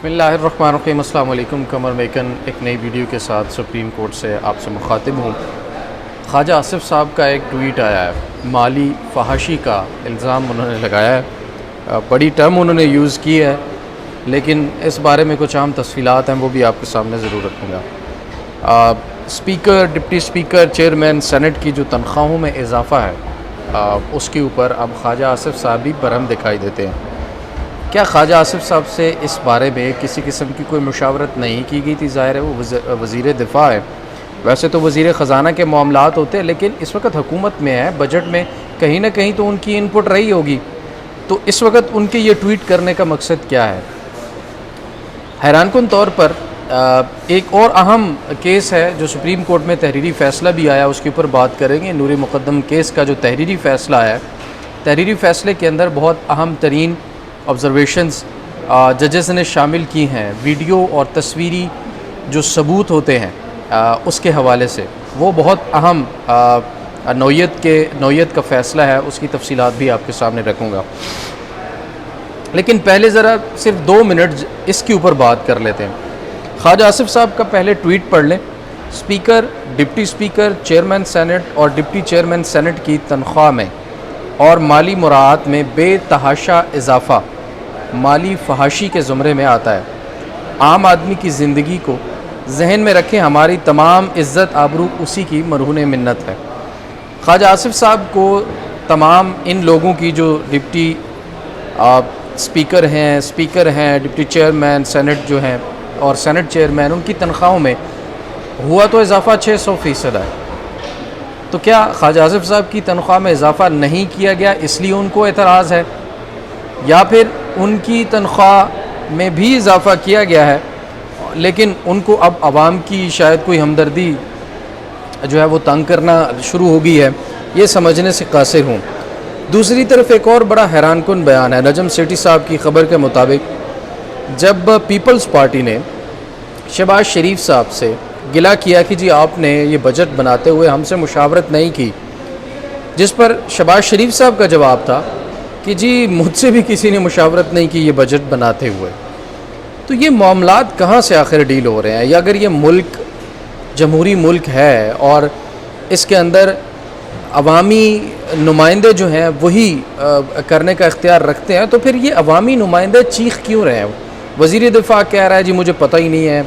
बिस्मिल्लाहिर्रहमानिर्रहीम। अस्सलाम वालेकुम। कमर मेकन एक नई वीडियो के साथ सुप्रीम कोर्ट से आपसे मुखातिब हूँ। ख्वाजा आसिफ साहब का एक ट्वीट आया है, माली फहाशी का इल्ज़ाम उन्होंने लगाया है। बड़ी टर्म उन्होंने यूज़ की है, लेकिन इस बारे में कुछ आम तफसीलात हैं, वो भी आपके सामने ज़रूर रखूँगा। Speaker, deputy speaker, chairman senate की जो तनख्वाहों में इजाफ़ा है, उसके ऊपर अब ख्वाजा आसिफ साहब भी बरहम दिखाई देते हैं। क्या ख्वाजा आसिफ साहब से इस बारे में किसी किस्म की कोई मुशावरत नहीं की गई थी? ज़ाहिर है वो वज़ीर दिफ़ा है, वैसे तो वज़ीर ख़जाना के मामलात होते हैं, लेकिन इस वक्त हुकूमत में है, बजट में कहीं ना कहीं तो उनकी इनपुट रही होगी। तो इस वक्त उनके ये ट्वीट करने का मकसद क्या है? हैरानकुन तौर पर एक और अहम केस है जो सुप्रीम कोर्ट में तहरीरी फ़ैसला भी आया, उसके ऊपर बात करेंगे। नूरी मुक़द्दम केस का जो तहरीरी फ़ैसला आया, तहरीरी फ़ैसले के अंदर बहुत अहम तरीन ऑब्ज़र्वेशंस जजेस ने शामिल की हैं। वीडियो और तस्वीरी जो सबूत होते हैं उसके हवाले से वो बहुत अहम नौयत का फ़ैसला है, उसकी तफसीलात भी आपके सामने रखूँगा। लेकिन पहले ज़रा सिर्फ 2 मिनट इसके ऊपर बात कर लेते हैं। ख्वाजा आसिफ साहब का पहले ट्वीट पढ़ लें। Speaker, deputy speaker, chairman senate और डिप्टी चेयरमैन सेनेट की तनख्वाह में और माली मुराआत में बेतहाशा इजाफ़ा माली फहाशी के ज़ुमरे में आता है। आम आदमी की ज़िंदगी को जहन में रखें, हमारी तमाम इज़्ज़त आबरू उसी की मरहून मिन्नत है। ख्वाजा आसिफ साहब को तमाम इन लोगों की जो डिप्टी स्पीकर हैं, डिप्टी चेयरमैन सेनेट जो हैं और सेनेट चेयरमैन, उनकी तनख्वाहों में हुआ तो इजाफ़ा 600% है। तो क्या ख्वाजा आसिफ साहब की तनख्वाह में इजाफ़ा नहीं किया गया इसलिए उनको एतराज़ है, या फिर उनकी तनख्वाह में भी इजाफ़ा किया गया है लेकिन उनको अब आवाम की शायद कोई हमदर्दी जो है वो तंग करना शुरू हो गई है, ये समझने से कासिर हूँ। दूसरी तरफ एक और बड़ा हैरानकुन बयान है। नजम सेठी साहब की ख़बर के मुताबिक जब पीपल्स पार्टी ने शहबाज शरीफ साहब से गिला किया कि जी आपने ये बजट बनाते हुए हमसे मुशावरत नहीं की, जिस पर शहबाज शरीफ साहब का जवाब था कि जी मुझसे भी किसी ने मुशावरत नहीं की ये बजट बनाते हुए। तो ये मामलात कहाँ से आखिर डील हो रहे हैं? या अगर ये मुल्क जमहूरी मुल्क है और इसके अंदर अवामी नुमाइंदे जो हैं वही करने का इख्तियार रखते हैं, तो फिर ये अवामी नुमाइंदे चीख क्यों रहे हैं? वज़ीर दिफ़ा कह रहा है जी मुझे पता ही नहीं है,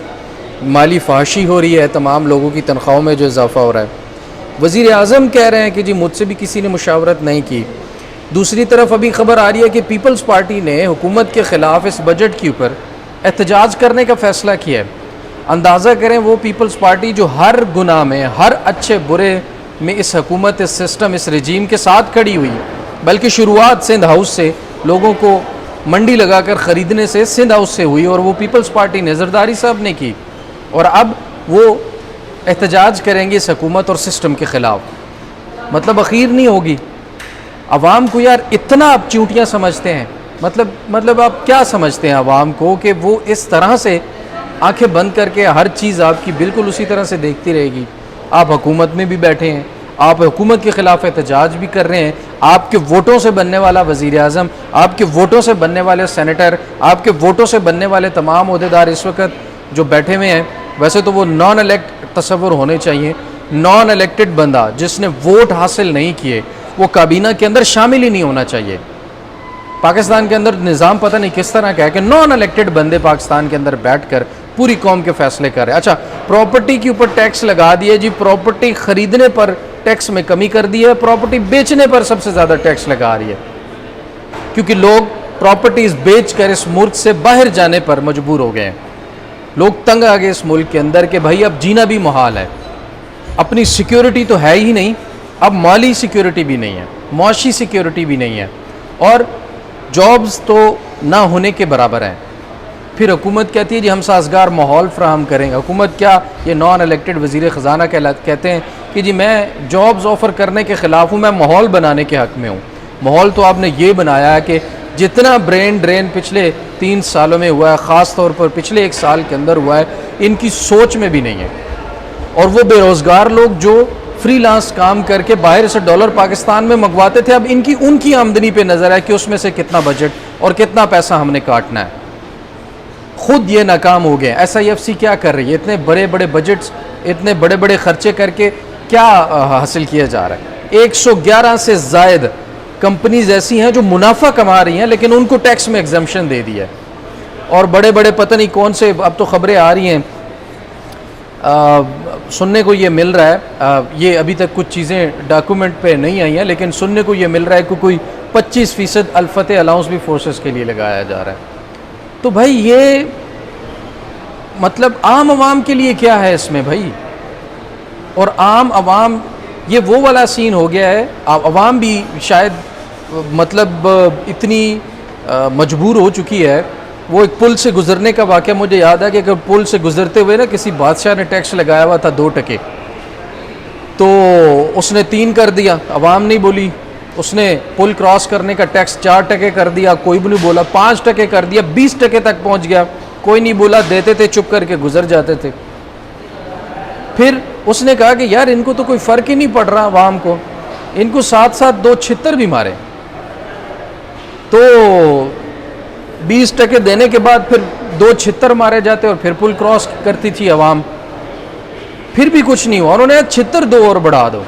माली फहाशी हो रही है, तमाम लोगों की तनख्वाहों में जो इजाफ़ा हो रहा है। वज़ीर आज़म कह रहे हैं कि जी मुझसे भी किसी ने मुशावरत नहीं की। दूसरी तरफ अभी ख़बर आ रही है कि पीपल्स पार्टी ने हुकूमत के ख़िलाफ़ इस बजट के ऊपर एहतजाज करने का फ़ैसला किया है। अंदाज़ा करें वो पीपल्स पार्टी जो हर गुनाह में, हर अच्छे बुरे में इस हुकूमत, इस सिस्टम, इस रजीम के साथ खड़ी हुई, बल्कि शुरुआत सिंध हाउस से लोगों को मंडी लगाकर ख़रीदने से सिंध हाउस से हुई और वो पीपल्स पार्टी ने ज़रदारी साहब ने की, और अब वो एहतजाज करेंगे इस हुकूमत और सिस्टम के ख़िलाफ़। मतलब अखीर नहीं होगी। अवाम को यार इतना आप चूंटियाँ समझते हैं, मतलब आप क्या समझते हैं अवाम को कि वो इस तरह से आंखें बंद करके हर चीज़ आपकी बिल्कुल उसी तरह से देखती रहेगी? आप हुकूमत में भी बैठे हैं, आप हुकूमत के ख़िलाफ़ एहतजाज भी कर रहे हैं, आपके वोटों से बनने वाला वज़ीर आज़म, आपके वोटों से बनने वाले सेनेटर, आपके वोटों से बनने वाले तमाम ओहदेदार इस वक्त जो बैठे हुए हैं, वैसे तो वो नॉन इलेक्ट तस्वुर होने चाहिए। नॉन इलेक्टेड बंदा जिसने वोट हासिल नहीं किए वो काबीना के अंदर शामिल ही नहीं होना चाहिए। पाकिस्तान के अंदर निज़ाम पता नहीं किस तरह का है कि नॉन इलेक्टेड बंदे पाकिस्तान के अंदर बैठकर पूरी कौम के फैसले कर रहे हैं। अच्छा, प्रॉपर्टी के ऊपर टैक्स लगा दिए जी, प्रॉपर्टी ख़रीदने पर टैक्स में कमी कर दी है, प्रॉपर्टी बेचने पर सबसे ज़्यादा टैक्स लगा रही है, क्योंकि लोग प्रॉपर्टीज़ बेच कर इस मुल्क से बाहर जाने पर मजबूर हो गए हैं। लोग तंग आ गए इस मुल्क के अंदर कि भाई अब जीना भी मुहाल है, अपनी सिक्योरिटी तो है ही नहीं, अब माली सिक्योरिटी भी नहीं है, मुआशी सिक्योरिटी भी नहीं है, और जॉब्स तो ना होने के बराबर हैं। फिर हुकूमत कहती है जी हम साजगार माहौल फ्राहम करेंगे। हुकूमत क्या, ये नॉन इलेक्टेड वज़ीर ख़जाना कहते हैं कि जी मैं जॉब्स ऑफ़र करने के ख़िलाफ़ हूँ, मैं माहौल बनाने के हक़ में हूँ। माहौल तो आपने ये बनाया है कि जितना ब्रेन ड्रेन पिछले 3 सालों में हुआ है, ख़ास तौर पर पिछले 1 साल के अंदर हुआ है, इनकी सोच में भी नहीं है। और वो बेरोज़गार लोग जो फ्रीलांस काम करके बाहर से डॉलर पाकिस्तान में मंगवाते थे, अब इनकी उनकी आमदनी पे नज़र है कि उसमें से कितना बजट और कितना पैसा हमने काटना है। खुद ये नाकाम हो गए। SIFC क्या कर रही है? इतने बड़े बड़े बजट्स, इतने बड़े बड़े खर्चे करके क्या हासिल किया जा रहा है? 111 से ज़ायद कंपनीज ऐसी हैं जो मुनाफा कमा रही हैं, लेकिन उनको टैक्स में एग्जम्पशन दे दिया है। और बड़े बड़े पता नहीं कौन से, अब तो खबरें आ रही हैं, सुनने को ये मिल रहा है, ये अभी तक कुछ चीज़ें डॉक्यूमेंट पे नहीं आई हैं, लेकिन सुनने को ये मिल रहा है कि कोई 25% अल्फते अलाउंस भी फोर्सेस के लिए लगाया जा रहा है। तो भाई ये मतलब आम आवाम के लिए क्या है इसमें भाई? और आम आवाम, ये वो वाला सीन हो गया है, आवाम भी शायद मतलब इतनी मजबूर हो चुकी है। वो एक पुल से गुजरने का वाक़या मुझे याद है कि अगर पुल से गुजरते हुए ना किसी बादशाह ने टैक्स लगाया हुआ था 2 टके, तो उसने 3 कर दिया, आवाम नहीं बोली। उसने पुल क्रॉस करने का टैक्स 4 टके कर दिया, कोई भी नहीं बोला। 5 टके कर दिया, 20 टके तक पहुंच गया, कोई नहीं बोला, देते थे, चुप करके गुजर जाते थे। फिर उसने कहा कि यार इनको तो कोई फ़र्क ही नहीं पड़ रहा आवाम को, इनको साथ साथ 2 छितर भी मारे। तो 20 टके देने के बाद फिर 2 छितर मारे जाते और फिर पुल क्रॉस करती थी आवाम, फिर भी कुछ नहीं हुआ। उन्होंने छितर 2 और बढ़ा दो,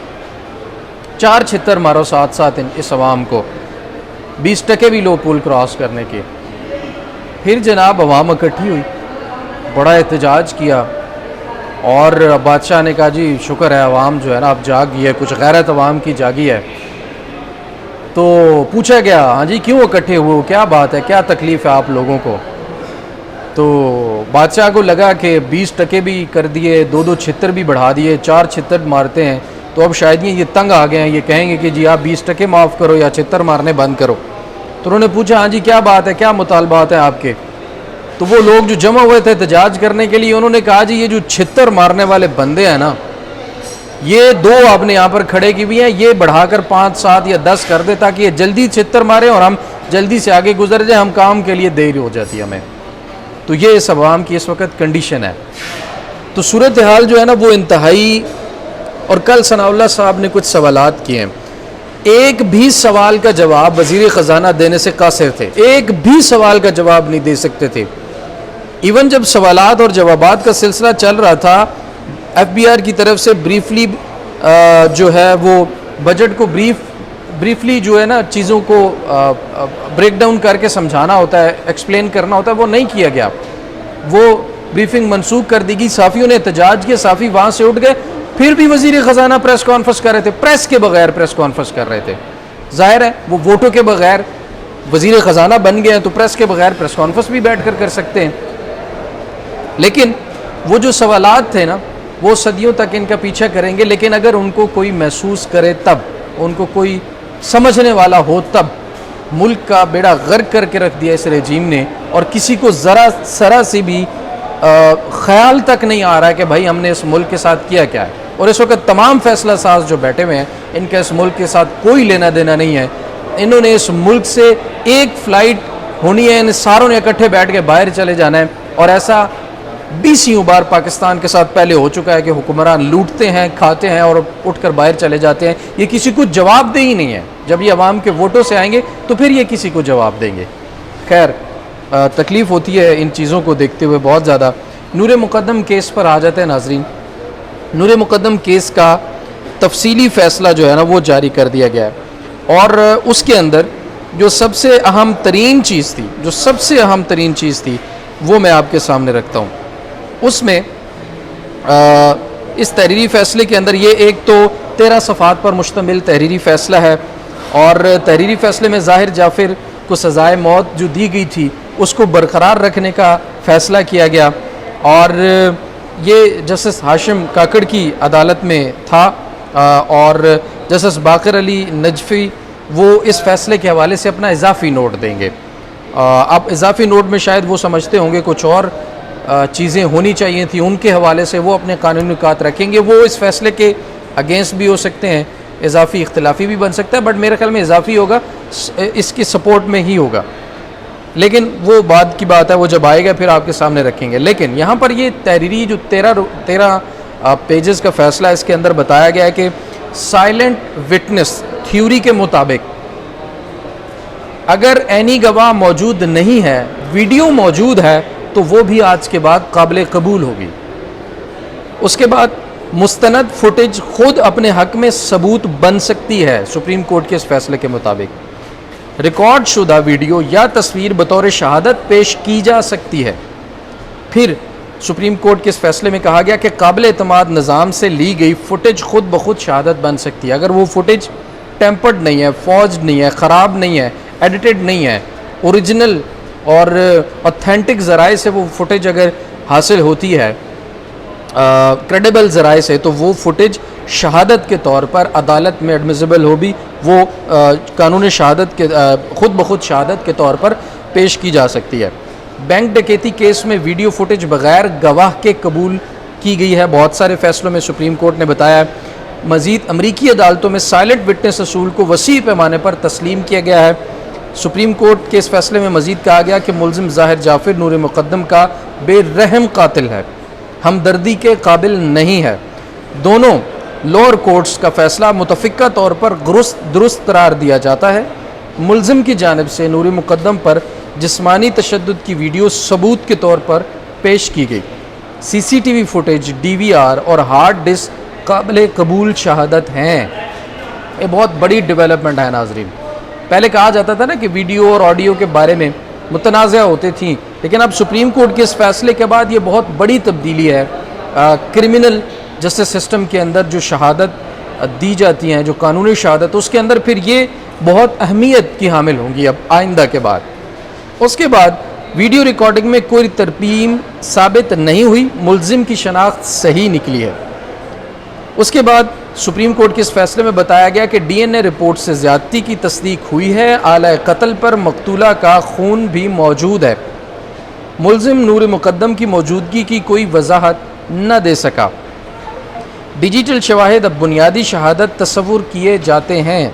4 छितर मारो साथ साथ इस आवाम को, 20 टके भी लो पुल क्रॉस करने के। फिर जनाब आवाम इकट्ठी हुई, बड़ा एहतजाज किया, और बादशाह ने कहा जी शुक्र है आवाम जो है ना अब जाग गई है, कुछ गैरत आवाम की जागी है। तो पूछा गया, हाँ जी क्यों इकट्ठे हुए, क्या बात है, क्या तकलीफ़ है आप लोगों को? तो बादशाह को लगा कि 20 टके भी कर दिए, 2 छितर भी बढ़ा दिए, 4 छितर मारते हैं, तो अब शायद ये तंग आ गए हैं, ये कहेंगे कि जी आप 20 टके माफ़ करो या छितर मारने बंद करो। तो उन्होंने पूछा, हाँ जी क्या बात है, क्या मुतालबात हैं आपके? तो वो लोग जो जमा हुए थे एहतजाज करने के लिए, उन्होंने कहा जी ये जो छितर मारने वाले बंदे हैं ना, ये 2 आपने यहाँ पर खड़े की भी हैं, ये बढ़ाकर 5, 7 या 10 कर दे ताकि ये जल्दी छितर मारे और हम जल्दी से आगे गुजर जाए, हम काम के लिए देर हो जाती है हमें। तो ये इस अवाम की इस वक्त कंडीशन है। तो सूरत हाल जो है ना वो इंतहाई। और कल सनाउल्लाह साहब ने कुछ सवालात किए हैं, एक भी सवाल का जवाब वज़ीर ख़जाना देने से कासिर थे, एक भी सवाल का जवाब नहीं दे सकते थे। इवन जब सवालात और जवाबात का सिलसिला चल रहा था, FBR की तरफ से ब्रीफली जो है वो बजट को ब्रीफली जो है ना चीज़ों को ब्रेक डाउन करके समझाना होता है, एक्सप्लेन करना होता है, वो नहीं किया गया। वो ब्रीफिंग मनसूख कर दी गई, साफ़ियों ने एहतजाज किया, साफ़ी वहाँ से उठ गए, फिर भी वज़ीर ख़जाना प्रेस कॉन्फ्रेंस कर रहे थे, प्रेस के बगैर प्रेस कॉन्फ्रेंस कर रहे थे। ज़ाहिर है वो वोटों के बगैर वज़ीर ख़जाना बन गए हैं, तो प्रेस के बगैर प्रेस कॉन्फ्रेंस भी बैठ कर सकते हैं। लेकिन वो जो सवालात थे ना वो सदियों तक इनका पीछा करेंगे, लेकिन अगर उनको कोई महसूस करे तब, उनको कोई समझने वाला हो तब। मुल्क का बेड़ा गर्क करके रख दिया इस रेजीम ने, और किसी को ज़रा सी भी ख्याल तक नहीं आ रहा है कि भाई हमने इस मुल्क के साथ किया क्या है। और इस वक्त तमाम फैसला साज जो बैठे हुए हैं, इनका इस मुल्क के साथ कोई लेना देना नहीं है। इन्होंने इस मुल्क से एक फ़्लाइट होनी है, इन सारों ने इकट्ठे बैठ के बाहर चले जाना है। और ऐसा 20 बार पाकिस्तान के साथ पहले हो चुका है कि हुक्मरान लूटते हैं, खाते हैं और उठकर बाहर चले जाते हैं। ये किसी को जवाबदेही नहीं है। जब ये अवाम के वोटों से आएंगे तो फिर ये किसी को जवाब देंगे। खैर तकलीफ़ होती है इन चीज़ों को देखते हुए बहुत ज़्यादा। नूर मुक़द्दम केस पर आ जाते हैं नाज़रीन। नूर मुक़द्दम केस का तफसीली फ़ैसला जो है ना वो जारी कर दिया गया है, और उसके अंदर जो सबसे अहम तरीन चीज़ थी, जो सबसे अहम तरीन चीज़ थी वो मैं आपके सामने रखता हूँ। उसमें इस तहरीरी फ़ैसले के अंदर ये एक तो 13 सफ़ात पर मुश्तमिल तहरीरी फ़ैसला है, और तहरीरी फ़ैसले में ज़ाहिर जाफ़िर को सज़ाए मौत जो दी गई थी उसको बरकरार रखने का फ़ैसला किया गया। और ये जस्टिस हाशिम काकड़ की अदालत में था, और जस्टिस बाकर अली नजफ़ी वो इस फ़ैसले के हवाले से अपना इजाफ़ी नोट देंगे। अब इजाफ़ी नोट में शायद वो समझते होंगे कुछ और चीज़ें होनी चाहिए थी, उनके हवाले से वो अपने कानूनी नुकात रखेंगे। वो इस फ़ैसले के अगेंस्ट भी हो सकते हैं, इजाफ़ी इख्तिलाफ़ी भी बन सकता है, बट मेरे ख्याल में इजाफ़ी होगा, इसकी सपोर्ट में ही होगा। लेकिन वो बाद की बात है, वो जब आएगा फिर आपके सामने रखेंगे। लेकिन यहाँ पर ये तहरीरी जो 13 पेजेस का फ़ैसला है, इसके अंदर बताया गया है कि साइलेंट विटनेस थ्योरी के मुताबिक अगर एनी गवाह मौजूद नहीं है, वीडियो मौजूद है, तो वो भी आज के बाद काबिल कबूल होगी। उसके बाद मुस्तनद फुटेज खुद अपने हक में सबूत बन सकती है। सुप्रीम कोर्ट के इस फैसले के मुताबिक रिकॉर्ड शुदा वीडियो या तस्वीर बतौर शहादत पेश की जा सकती है। फिर सुप्रीम कोर्ट के इस फैसले में कहा गया कि काबिल एतमाद निज़ाम से ली गई फुटेज खुद ब खुद शहादत बन सकती है। अगर वो फुटेज टेम्पर्ड नहीं है, फॉर्ज्ड नहीं है, ख़राब नहीं है, एडिटेड नहीं है, ओरिजिनल और ऑथेंटिक ज़राए से वो फुटेज अगर हासिल होती है, क्रेडिबल ज़राए से, तो वो फुटेज शहादत के तौर पर अदालत में एडमिसिबल होगी। वो कानून शहादत के खुद ब खुद शहादत के तौर पर पेश की जा सकती है। बैंक डकैती केस में वीडियो फुटेज बगैर गवाह के कबूल की गई है। बहुत सारे फैसलों में सुप्रीम कोर्ट ने बताया। मज़ीद अमरीकी अदालतों में साइलेंट विटनेस असूल को वसी पैमाने पर तस्लीम किया गया है। सुप्रीम कोर्ट के इस फैसले में मज़ीद कहा गया कि मुल्ज़िम ज़ाहिर जाफ़िर नूर मुक़द्दम का बेरहम कातिल है, हमदर्दी के काबिल नहीं है। दोनों लोअर कोर्ट्स का फ़ैसला मुतफ़िक़ा तौर पर दुरुस्त करार दिया जाता है। मुल्ज़िम की जानिब से नूर मुक़द्दम पर जिस्मानी तशद्दुद की वीडियो सबूत के तौर पर पेश की गई। CCTV फुटेज, DVR और हार्ड डिस्क काबिल कबूल शहादत हैं। ये बहुत बड़ी डेवलपमेंट है नाजरीन। पहले कहा जाता था ना कि वीडियो और ऑडियो के बारे में मुतनाज़ा होती थी, लेकिन अब सुप्रीम कोर्ट के इस फैसले के बाद ये बहुत बड़ी तब्दीली है। क्रिमिनल जस्टिस सिस्टम के अंदर जो शहादत दी जाती हैं, जो कानूनी शहादत, उसके अंदर फिर ये बहुत अहमियत की हामिल होंगी अब आइंदा के बाद। उसके बाद वीडियो रिकॉर्डिंग में कोई तरमीम साबित नहीं हुई, मुल्ज़िम की शनाख्त सही निकली है। उसके बाद सुप्रीम कोर्ट के इस फैसले में बताया गया कि DNA रिपोर्ट से ज़्यादती की तस्दीक हुई है। आला कत्ल पर मकतूला का खून भी मौजूद है। मुल्ज़िम नूर मुक़द्दम की मौजूदगी की कोई वजाहत न दे सका। डिजिटल शवाहिद अब बुनियादी शहादत तस्वुर किए जाते हैं।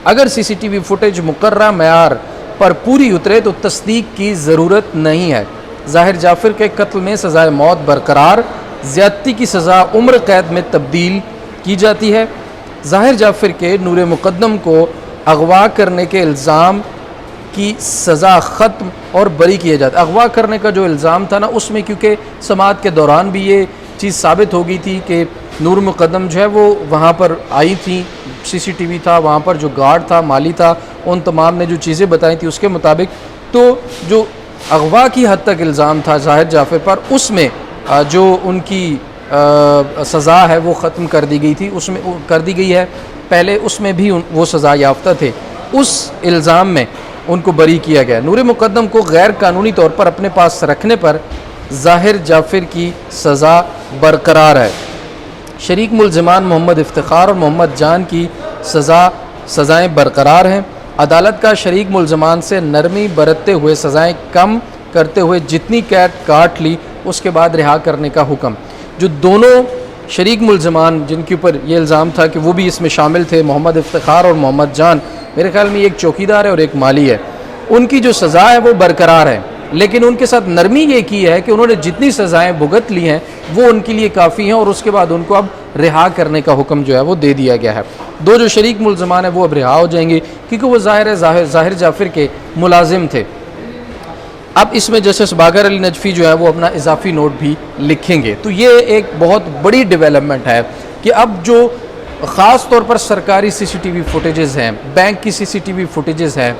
अगर CCTV फुटेज मुकर्रर मयार पर पूरी उतरे तो तस्दीक की ज़रूरत नहीं है। ज़ाहिर जाफ़िर के कत्ल में सज़ाए मौत बरकरार, ज़्यादती की सज़ा उम्र कैद में तब्दील की जाती है। ज़ाहिर जाफ़िर के नूर मुक़द्दम को अगवा करने के इल्ज़ाम की सज़ा ख़त्म और बरी किया जाता। अगवा करने का जो इल्ज़ाम था ना, उसमें क्योंकि समाअत के दौरान भी ये चीज़ साबित हो गई थी कि नूर मुक़द्दम जो है वो वहाँ पर आई थी, CCTV था, वहाँ पर जो गार्ड था, माली था, उन तमाम ने जो चीज़ें बताई थी उसके मुताबिक, तो जो अगवा की हद तक इल्ज़ाम था ज़ाहिर जाफ़िर पर, उसमें जो उनकी सज़ा है वो ख़त्म कर दी गई थी, उसमें कर दी गई है। पहले उसमें भी वो सज़ा याफ्ता थे, उस इल्ज़ाम में उनको बरी किया गया। नूर मुक़द्दम को गैर कानूनी तौर पर अपने पास रखने पर ज़ाहिर जाफ़िर की सज़ा बरकरार है। शरीक मुल्ज़िमान मोहम्मद इफ्तिखार और मोहम्मद जान की सज़ाएँ बरकरार हैं। अदालत का शरीक मुल्ज़िमान से नरमी बरतते हुए सज़ाएँ कम करते हुए जितनी कैद काट ली उसके बाद रिहा करने का हुक्म। जो दोनों शरीक मुल्ज़िमान जिनके ऊपर ये इल्ज़ाम था कि वो भी इसमें शामिल थे, मोहम्मद इफ्तिखार और मोहम्मद जान, मेरे ख्याल में एक चौकीदार है और एक माली है, उनकी जो सज़ा है वो बरकरार है। लेकिन उनके साथ नरमी ये की है कि उन्होंने जितनी सज़ाएँ भुगत ली हैं वो उनके लिए काफ़ी हैं और उसके बाद उनको अब रिहा करने का हुक्म जो है वो दे दिया गया है। दो जो शरीक मुल्ज़िमान हैं वो अब रिहा हो जाएंगे क्योंकि वो ज़ाहिर जाफ़िर के मुलाजिम थे। अब इसमें जस्टिस बाकर अली नजफ़ी जो है वो अपना इजाफ़ी नोट भी लिखेंगे। तो ये एक बहुत बड़ी डेवलपमेंट है कि अब जो ख़ास तौर पर सरकारी CCTV फुटेजेस हैं, बैंक की CCTV फुटेजेस हैं,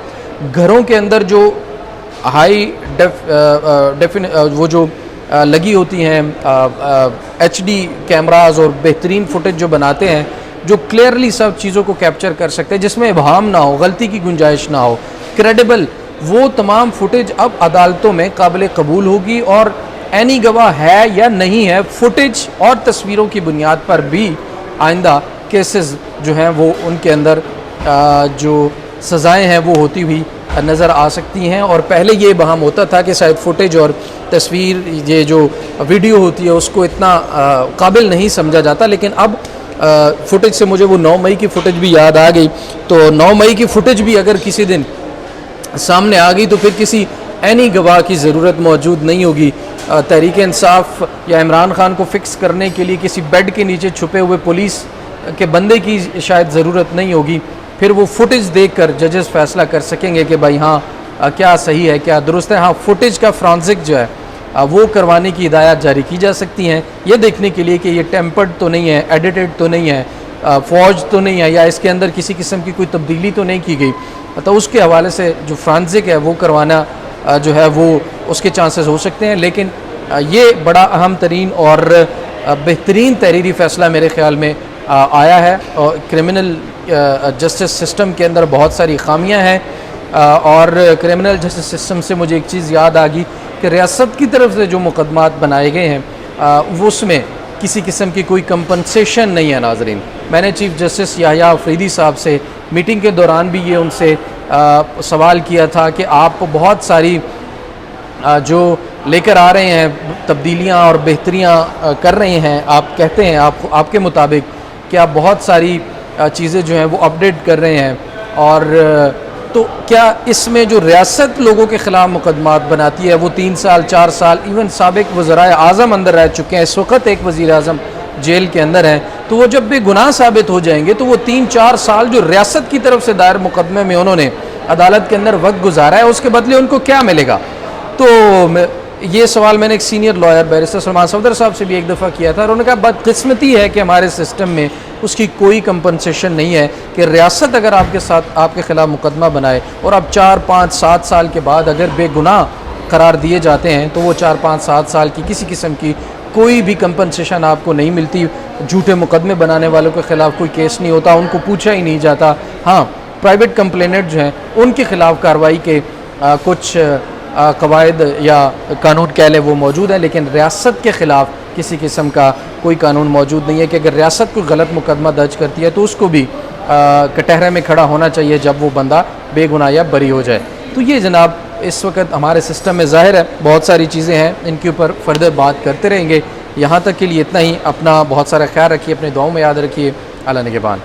घरों के अंदर जो हाई वो जो लगी होती हैं HD कैमराज और बेहतरीन फुटेज जो बनाते हैं, जो क्लियरली सब चीज़ों को कैप्चर कर सकते हैं, जिसमें इबहाम ना हो, गलती की गुंजाइश ना हो, क्रेडिबल, वो तमाम फुटेज अब अदालतों में काबिल कबूल होगी और एनी गवाह है या नहीं है, फुटेज और तस्वीरों की बुनियाद पर भी आइंदा केसेस जो हैं वो उनके अंदर जो सज़ाएँ हैं वो होती हुई नज़र आ सकती हैं। और पहले ये बहम होता था कि शायद फुटेज और तस्वीर, ये जो वीडियो होती है उसको इतना काबिल नहीं समझा जाता, लेकिन अब फुटेज से मुझे वो 9 मई की फुटेज भी याद आ गई। तो 9 मई की फुटेज भी अगर किसी दिन सामने आ गई तो फिर किसी एनी गवाह की ज़रूरत मौजूद नहीं होगी। तहरीक इंसाफ या इमरान खान को फ़िक्स करने के लिए किसी बेड के नीचे छुपे हुए पुलिस के बंदे की शायद ज़रूरत नहीं होगी। फिर वो फुटेज देखकर जजेस फ़ैसला कर सकेंगे कि भाई हाँ क्या सही है, क्या दुरुस्त है। हाँ, फुटेज का फ्रांसिक जो है वो करवाने की हिदायत जारी की जा सकती हैं, ये देखने के लिए कि ये टेम्पर्ड तो नहीं है, एडिटेड तो नहीं है, फौज तो नहीं है, या इसके अंदर किसी किस्म की कोई तब्दीली तो नहीं की गई। तो उसके हवाले से जो फ्रांसिक है वो करवाना जो है वो उसके चांसेस हो सकते हैं। लेकिन ये बड़ा अहम तरीन और बेहतरीन तहरीरी फ़ैसला मेरे ख़्याल में आया है। और क्रिमिनल जस्टिस सिस्टम के अंदर बहुत सारी खामियां हैं, और क्रिमिनल जस्टिस सिस्टम से मुझे एक चीज़ याद आ गई कि रियासत की तरफ से जो मुकदमात बनाए गए हैं वो उसमें किसी किस्म की कोई कंपनसेशन नहीं है। नाजरीन, मैंने चीफ़ जस्टिस याह्या अफरीदी साहब से मीटिंग के दौरान भी ये उनसे सवाल किया था कि आप बहुत सारी जो लेकर आ रहे हैं तब्दीलियाँ और बेहतरियाँ कर रहे हैं, आप कहते हैं आपके मुताबिक कि आप बहुत सारी चीज़ें जो हैं वो अपडेट कर रहे हैं, और तो क्या इसमें जो रियासत लोगों के ख़िलाफ़ मुकदमात बनाती है वो 3 साल 4 साल, इवन साबिक वज़राए आज़म अंदर रह चुके हैं, इस वक्त एक वज़ीर आज़म जेल के अंदर हैं, तो वो जब बेगुनाह साबित हो जाएंगे तो वो 3-4 साल जो रियासत की तरफ से दायर मुकदमे में उन्होंने अदालत के अंदर वक्त गुजारा है उसके बदले उनको क्या मिलेगा। तो ये सवाल मैंने एक senior lawyer barrister Salman Safdar साहब से भी एक दफ़ा किया था, और उन्होंने कहा बदकिस्मती है कि हमारे सिस्टम में उसकी कोई कंपनसेशन नहीं है कि रियासत अगर आपके साथ आपके ख़िलाफ़ मुकदमा बनाए और आप 4-5-7 साल के बाद अगर बेगुनाह करार दिए जाते हैं तो वो 4-5-7 साल की किसी किस्म की कोई भी कंपनसेशन आपको नहीं मिलती। झूठे मुकदमे बनाने वालों के ख़िलाफ़ कोई केस नहीं होता, उनको पूछा ही नहीं जाता। हाँ, प्राइवेट कंप्लेनेंट जो हैं उनके ख़िलाफ़ कार्रवाई के कुछ कवायद या कानून कह लें वो मौजूद है, लेकिन रियासत के ख़िलाफ़ किसी किस्म का कोई कानून मौजूद नहीं है कि अगर रियासत कोई गलत मुकदमा दर्ज करती है तो उसको भी कटहरे में खड़ा होना चाहिए जब वो बंदा बेगुनाह या बरी हो जाए। तो ये जनाब इस वक्त हमारे सिस्टम में ज़ाहिर है बहुत सारी चीज़ें हैं, इनके ऊपर फर्दर बात करते रहेंगे। यहाँ तक के लिए इतना ही। अपना बहुत सारा ख्याल रखिए, अपने दुआओं में याद रखिए। अल्लाह निगहबान।